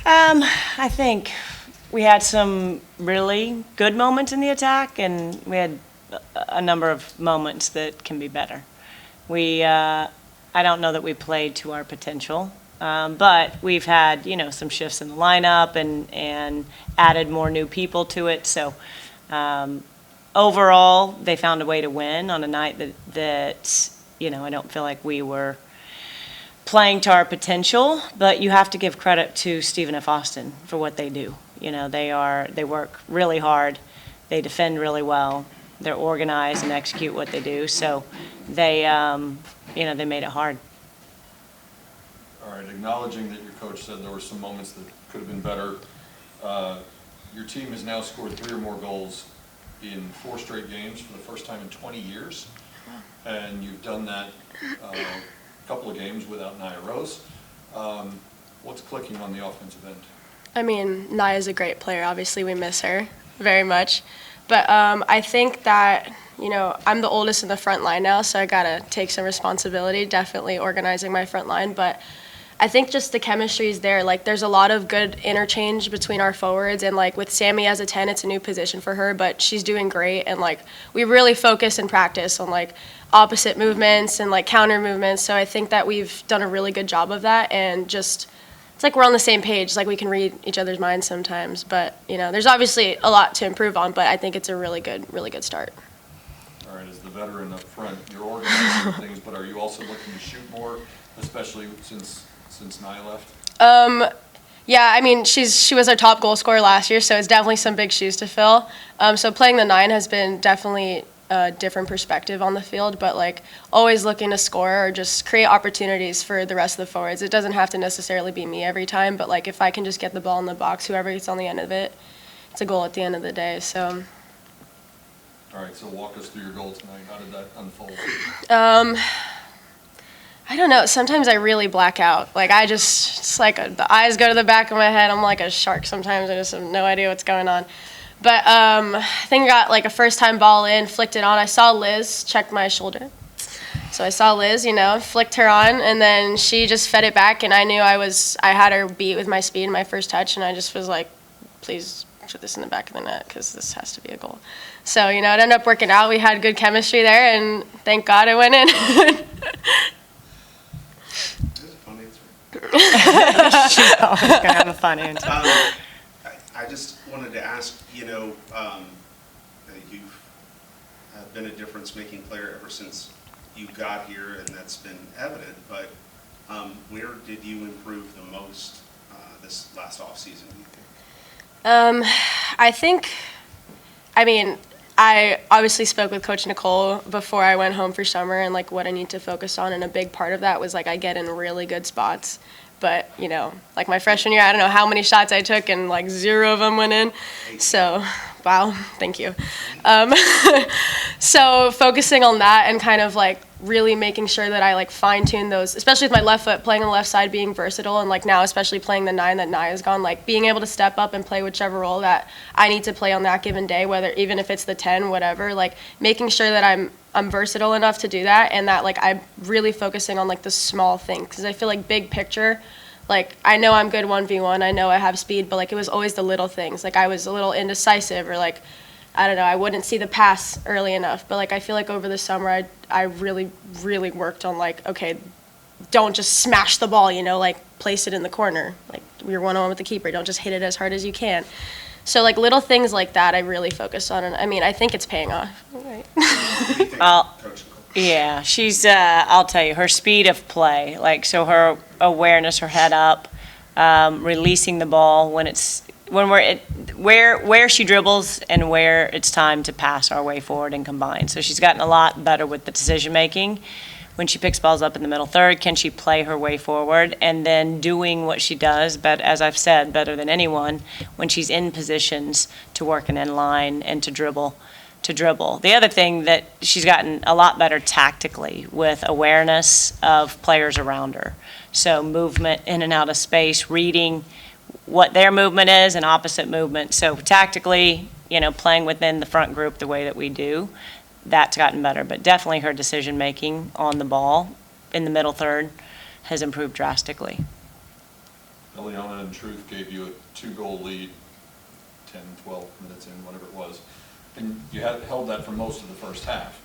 I think we had some really good moments in the attack, and we had a number of moments that can be better. I don't know that we played to our potential, but we've had, some shifts in the lineup and added more new people to it. So overall, they found a way to win on a night that I don't feel like we were playing to our potential, but you have to give credit to Stephen F. Austin for what they do. They work really hard, they defend really well, they're organized and execute what they do. So they made it hard. All right, acknowledging that your coach said there were some moments that could have been better, your team has now scored 3 or more goals in 4 straight games for the first time in 20 years, and you've done that a couple of games without Nia Rose. What's clicking on the offensive end? I mean, Nia's a great player. Obviously, we miss her very much. But I think that, I'm the oldest in the front line now, so I got to take some responsibility, definitely organizing my front line. But I think just the chemistry is there. Like, there's a lot of good interchange between our forwards. And, with Sammy as a 10, it's a new position for her, but she's doing great. And, we really focus and practice on, opposite movements and, counter movements. So I think that we've done a really good job of that. And just, it's like we're on the same page. We can read each other's minds sometimes. But, there's obviously a lot to improve on, but I think it's a really good start. All right, as the veteran up front, you're organizing things, but are you also looking to shoot more, especially since Nia left? Yeah, I mean, she was our top goal scorer last year, so it's definitely some big shoes to fill. So playing the 9 has been definitely a different perspective on the field, but always looking to score or just create opportunities for the rest of the forwards. It doesn't have to necessarily be me every time, but if I can just get the ball in the box, whoever gets on the end of it, it's a goal at the end of the day. So. All right, so walk us through your goal tonight. How did that unfold? I don't know. Sometimes I really black out. The eyes go to the back of my head. I'm like a shark sometimes. I just have no idea what's going on. But I think I got a first-time ball in, flicked it on. I saw Liz check my shoulder. So I saw Liz, flicked her on, and then she just fed it back, and I knew I had her beat with my speed in my first touch, and I just was like, please put this in the back of the net because this has to be a goal. So, it ended up working out. We had good chemistry there, and thank God it went in. That's a fun answer. She's always going to have a fun answer. I just wanted to ask, you've been a difference-making player ever since you got here, and that's been evident, but where did you improve the most this last offseason, do you think? I obviously spoke with Coach Nicole before I went home for summer and what I need to focus on, and a big part of that was I get in really good spots. But, my freshman year, I don't know how many shots I took and 0 of them went in. So, wow, thank you. So focusing on that and kind of really making sure that I fine-tune those, especially with my left foot, playing on the left side, being versatile, and now especially playing the 9 that Nia's gone, being able to step up and play whichever role that I need to play on that given day, whether even if it's the 10, whatever, making sure that I'm versatile enough to do that, and that I'm really focusing on the small things, because I feel big picture, I know I'm good 1v1, I know I have speed, but it was always the little things. I was a little indecisive, or I don't know, I wouldn't see the pass early enough. But I feel over the summer I really, really worked on okay, don't just smash the ball, place it in the corner. You're 1-on-1 with the keeper, don't just hit it as hard as you can. So little things like that I really focus on, and I think it's paying off. Right. What do you think, Coach Nicole? Yeah, she's, I'll tell you, her speed of play, so her awareness, her head up, releasing the ball where she dribbles and where it's time to pass our way forward and combine. So she's gotten a lot better with the decision making. When she picks balls up in the middle third, can she play her way forward? And then doing what she does, but as I've said, better than anyone, when she's in positions to work an end line and to dribble. The other thing that she's gotten a lot better tactically with awareness of players around her. So movement in and out of space, reading what their movement is and opposite movement. So tactically, playing within the front group the way that we do, that's gotten better. But definitely her decision making on the ball in the middle third has improved drastically. Eliana in truth gave you a 2-goal lead, 10, 12 minutes in, whatever it was, and you held that for most of the first half.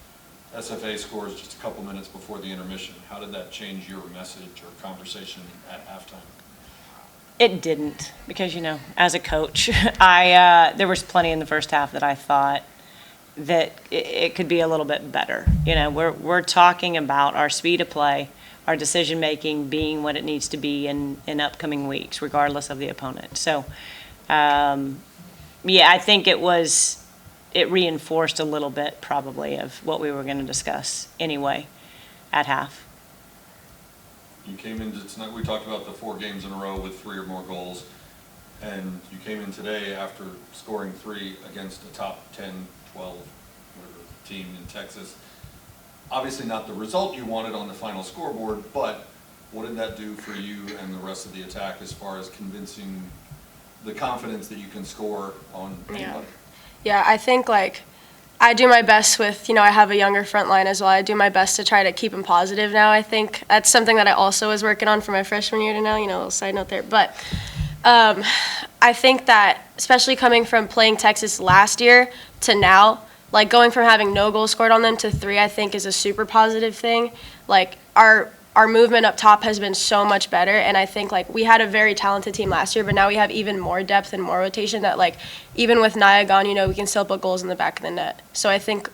SFA scores just a couple minutes before the intermission. How did that change your message or conversation at halftime? It didn't, because, as a coach, there was plenty in the first half that I thought that it could be a little bit better. We're talking about our speed of play, our decision-making being what it needs to be in upcoming weeks, regardless of the opponent. So, I think it reinforced a little bit probably of what we were going to discuss anyway at half. You came into tonight, we talked about the 4 games in a row with 3 or more goals, and you came in today after scoring 3 against a top 10, 12, whatever team in Texas. Obviously not the result you wanted on the final scoreboard, but what did that do for you and the rest of the attack as far as convincing the confidence that you can score on anybody? Yeah, I think I do my best with, I have a younger front line as well. I do my best to try to keep them positive now. I think that's something that I also was working on from my freshman year to now, a little side note there. But I think that, especially coming from playing Texas last year to now, going from having no goals scored on them to 3, I think is a super positive thing. Our movement up top has been so much better, and I think we had a very talented team last year, but now we have even more depth and more rotation that even with Naya gone, we can still put goals in the back of the net. So I think,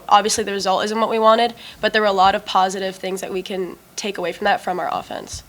obviously the result isn't what we wanted, but there were a lot of positive things that we can take away from that from our offense.